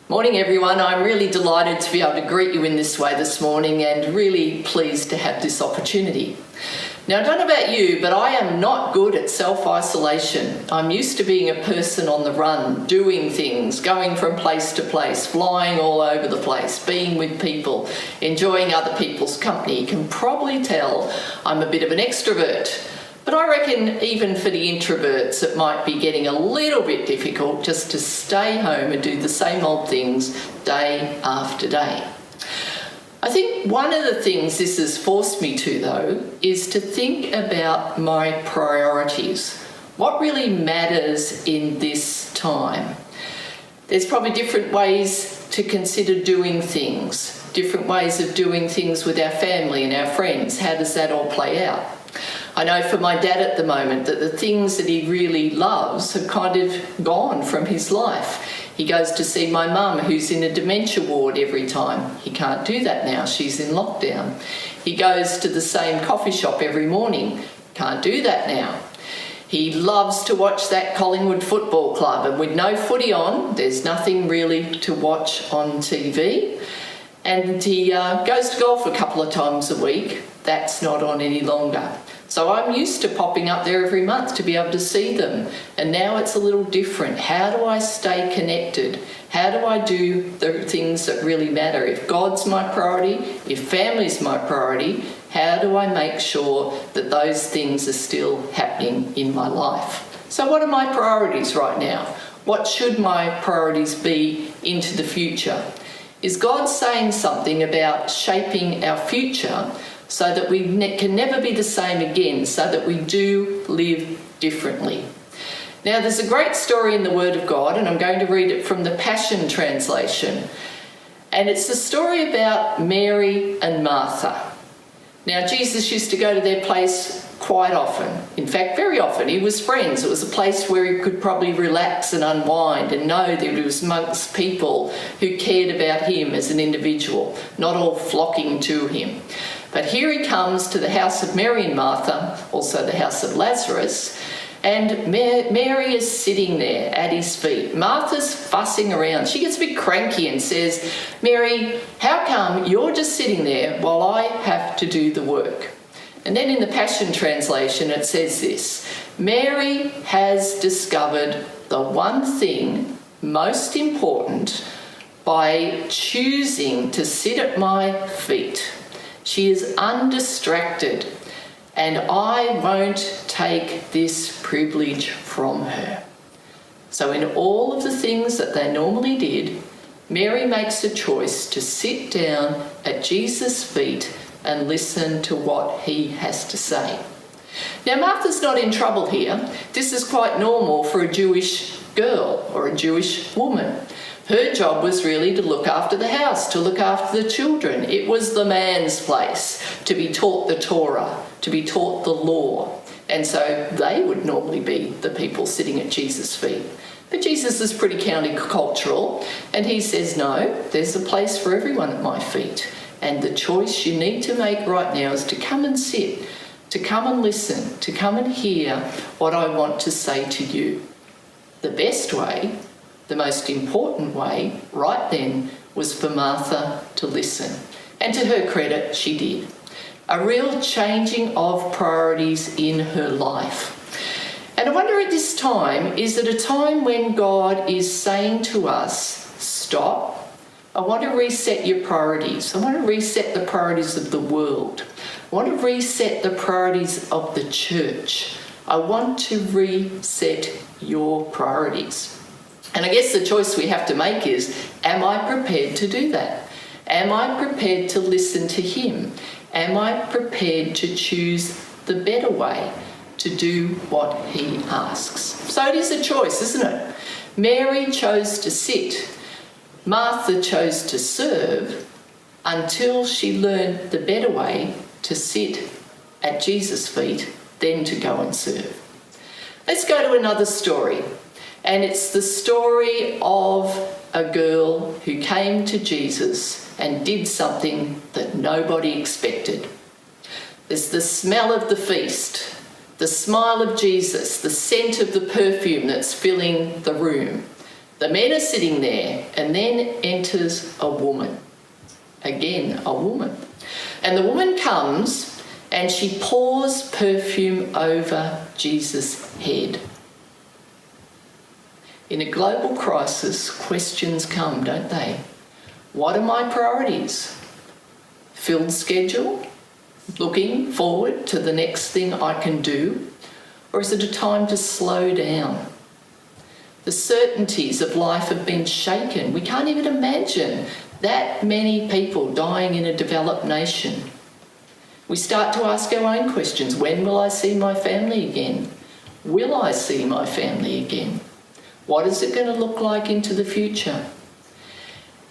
Morning everyone, I'm really delighted to be able to greet you in this way this morning and really pleased to have this opportunity. Now I don't know about you, but I am not good at self-isolation. I'm used to being a person on the run, doing things, going from place to place, flying all over the place, being with people, enjoying other people's company. You can probably tell I'm a bit of an extrovert. But I reckon even for the introverts, it might be getting a little bit difficult just to stay home and do the same old things day after day. I think one of the things this has forced me to, though, is to think about my priorities. What really matters in this time? There's probably different ways to consider doing things, different ways of doing things with our family and our friends. How does that all play out? I know for my dad at the moment that the things that he really loves have kind of gone from his life. He goes to see my mum, who's in a dementia ward every time. He can't do that now, she's in lockdown. He goes to the same coffee shop every morning. Can't do that now. He loves to watch that Collingwood Football Club, and with no footy on, there's nothing really to watch on TV. And he goes to golf a couple of times a week. That's not on any longer. So I'm used to popping up there every month to be able to see them. And now it's a little different. How do I stay connected? How do I do the things that really matter? If God's my priority, if family's my priority, how do I make sure that those things are still happening in my life? So what are my priorities right now? What should my priorities be into the future? Is God saying something about shaping our future so that we can never be the same again, so that we do live differently? Now, there's a great story in the Word of God, and I'm going to read it from the Passion Translation. And it's a story about Mary and Martha. Now, Jesus used to go to their place quite often. In fact, very often. He was friends. It was a place where he could probably relax and unwind and know that he was amongst people who cared about him as an individual, not all flocking to him. But here he comes to the house of Mary and Martha, also the house of Lazarus, and Mary is sitting there at his feet. Martha's fussing around. She gets a bit cranky and says, "Mary, how come you're just sitting there while I have to do the work?" And then in the Passion Translation it says this: "Mary has discovered the one thing most important by choosing to sit at my feet. She is undistracted, and I won't take this privilege from her." So in all of the things that they normally did, Mary makes a choice to sit down at Jesus' feet and listen to what he has to say. Now, Martha's not in trouble here. This is quite normal for a Jewish girl or a Jewish woman. Her job was really to look after the house, to look after the children. It was the man's place to be taught the Torah, to be taught the law. And so they would normally be the people sitting at Jesus' feet. But Jesus is pretty countercultural, and he says, no, there's a place for everyone at my feet. And the choice you need to make right now is to come and sit, to come and listen, to come and hear what I want to say to you. The best way, the most important way right then was for Martha to listen. And to her credit, she did. A real changing of priorities in her life. And I wonder at this time, is it a time when God is saying to us, stop, I want to reset your priorities. I want to reset the priorities of the world. I want to reset the priorities of the church. I want to reset your priorities. And I guess the choice we have to make is, am I prepared to do that? Am I prepared to listen to him? Am I prepared to choose the better way to do what he asks? So it is a choice, isn't it? Mary chose to sit. Martha chose to serve until she learned the better way to sit at Jesus' feet, then to go and serve. Let's go to another story. And it's the story of a girl who came to Jesus and did something that nobody expected. There's the smell of the feast, the smile of Jesus, the scent of the perfume that's filling the room. The men are sitting there, and then enters a woman. Again, a woman. And the woman comes and she pours perfume over Jesus' head. In a global crisis, questions come, don't they? What are my priorities? Filled schedule? Looking forward to the next thing I can do? Or is it a time to slow down? The certainties of life have been shaken. We can't even imagine that many people dying in a developed nation. We start to ask our own questions. When will I see my family again? Will I see my family again? What is it going to look like into the future?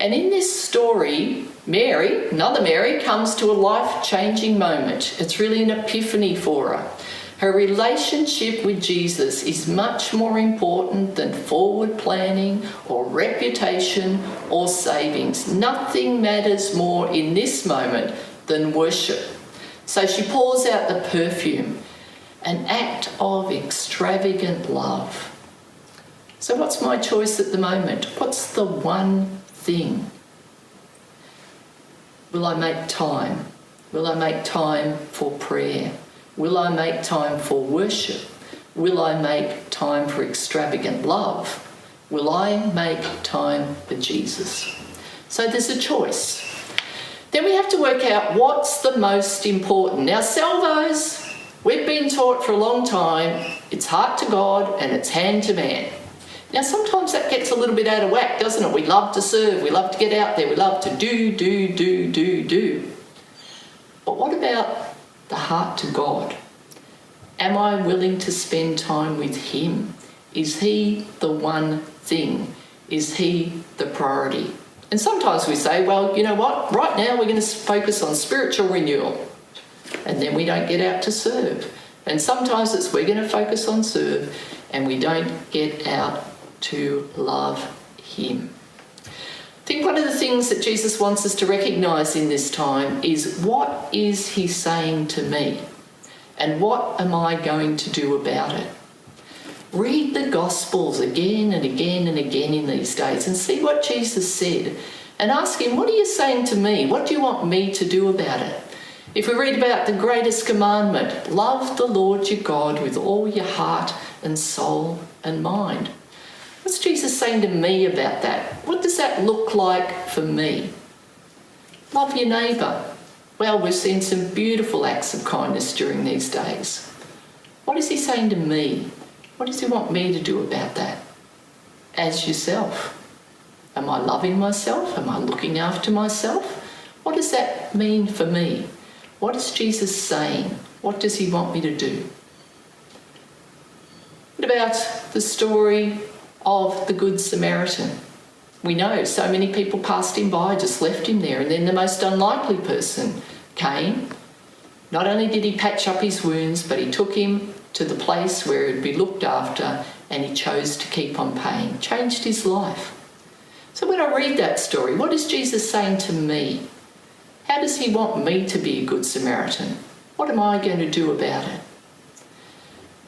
And in this story, Mary, another Mary, comes to a life-changing moment. It's really an epiphany for her. Her relationship with Jesus is much more important than forward planning or reputation or savings. Nothing matters more in this moment than worship. So she pours out the perfume, an act of extravagant love. So what's my choice at the moment? What's the one thing? Will I make time? Will I make time for prayer? Will I make time for worship? Will I make time for extravagant love? Will I make time for Jesus? So there's a choice. Then we have to work out what's the most important. Now, salvos, we've been taught for a long time, it's heart to God and it's hand to man. Now, sometimes that gets a little bit out of whack, doesn't it? We love to serve, we love to get out there, we love to do. But what about the heart to God? Am I willing to spend time with Him? Is He the one thing? Is He the priority? And sometimes we say, well, you know what? Right now we're going to focus on spiritual renewal. And then we don't get out to serve. And sometimes it's we're going to focus on serve and we don't get out to love Him. I think one of the things that Jesus wants us to recognise in this time is, what is He saying to me? And what am I going to do about it? Read the Gospels again and again and again in these days and see what Jesus said. And ask Him, what are you saying to me? What do you want me to do about it? If we read about the greatest commandment, love the Lord your God with all your heart and soul and mind. What's Jesus saying to me about that? What does that look like for me? Love your neighbour. Well, we've seen some beautiful acts of kindness during these days. What is He saying to me? What does He want me to do about that? As yourself. Am I loving myself? Am I looking after myself? What does that mean for me? What is Jesus saying? What does He want me to do? What about the story of the Good Samaritan? We know so many people passed Him by, just left Him there, and then the most unlikely person came. Not only did He patch up his wounds, but He took him to the place where he'd be looked after, and he chose to keep on paying. Changed his life. So when I read that story, what is Jesus saying to me? How does He want me to be a good Samaritan? What am I going to do about it?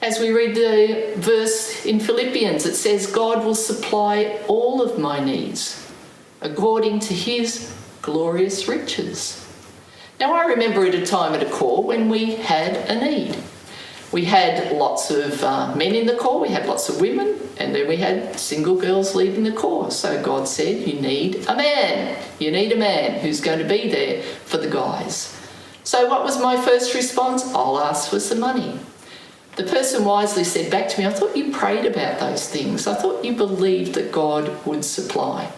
As we read the verse in Philippians, it says, God will supply all of my needs according to His glorious riches. Now, I remember at a time at a corps when we had a need. We had lots of men in the corps, we had lots of women, and then we had single girls leading the corps. So God said, you need a man. You need a man who's going to be there for the guys. So what was my first response? I'll ask for some money. The person wisely said back to me, I thought you prayed about those things. I thought you believed that God would supply.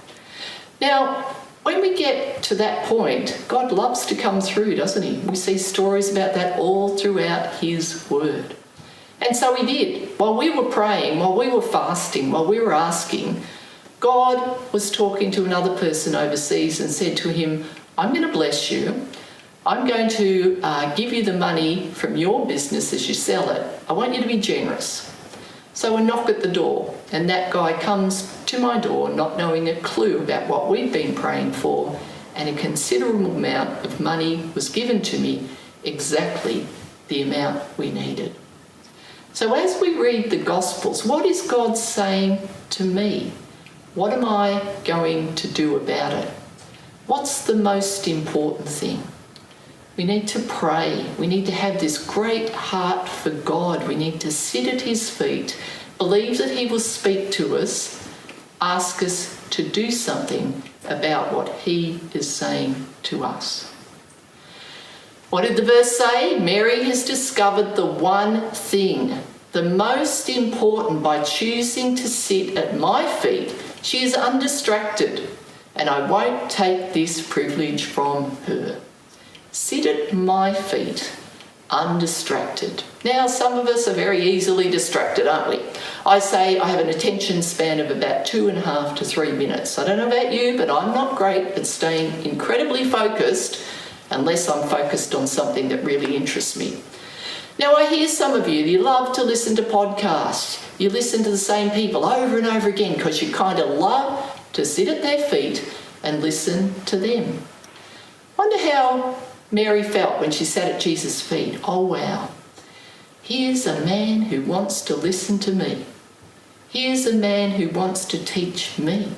Now, when we get to that point, God loves to come through, doesn't He? We see stories about that all throughout His Word. And so He did. While we were praying, while we were fasting, while we were asking, God was talking to another person overseas and said to him, I'm going to bless you. I'm going to give you the money from your business as you sell it. I want you to be generous. So we knock at the door, and that guy comes to my door not knowing a clue about what we'd been praying for, and a considerable amount of money was given to me, exactly the amount we needed. So as we read the Gospels, what is God saying to me? What am I going to do about it? What's the most important thing? We need to pray. We need to have this great heart for God. We need to sit at his feet, believe that he will speak to us, ask us to do something about what he is saying to us. What did the verse say? Mary has discovered the one thing, the most important. By choosing to sit at my feet, she is undistracted, and I won't take this privilege from her. Sit at my feet, undistracted. Now, some of us are very easily distracted, aren't we? I say I have an attention span of about 2.5 to 3 minutes. I don't know about you, but I'm not great at staying incredibly focused unless I'm focused on something that really interests me. Now, I hear some of you love to listen to podcasts. You listen to the same people over and over again because you kind of love to sit at their feet and listen to them. Wonder how Mary felt when she sat at Jesus' feet. Oh, wow. Here's a man who wants to listen to me. Here's a man who wants to teach me.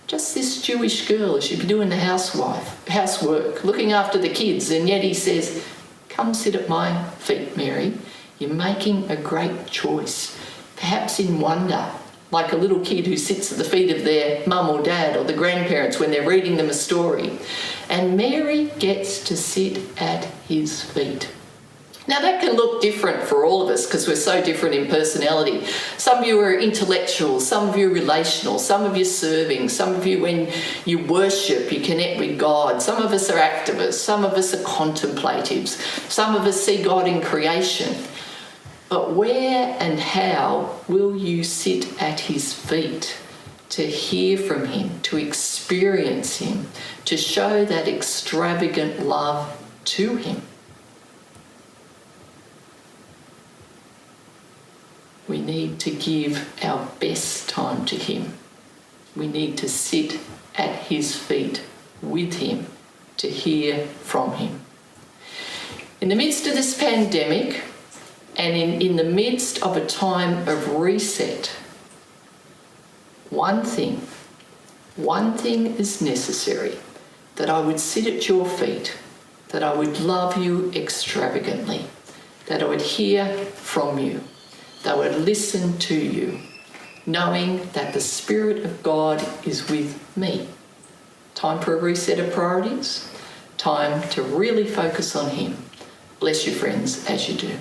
Just this Jewish girl, she'd be doing the housework, looking after the kids, and yet he says, come sit at my feet, Mary. You're making a great choice. Perhaps in wonder, like a little kid who sits at the feet of their mum or dad or the grandparents when they're reading them a story. And Mary gets to sit at his feet. Now that can look different for all of us because we're so different in personality. Some of you are intellectual, some of you are relational, some of you are serving, some of you when you worship, you connect with God. Some of us are activists, some of us are contemplatives, some of us see God in creation. But where and how will you sit at his feet to hear from him, to experience him, to show that extravagant love to him? We need to give our best time to him. We need to sit at his feet with him to hear from him. In the midst of this pandemic and in the midst of a time of reset, one thing is necessary, that I would sit at your feet, that I would love you extravagantly, that I would hear from you, that I would listen to you, knowing that the Spirit of God is with me. Time for a reset of priorities, time to really focus on him. Bless you, friends, as you do.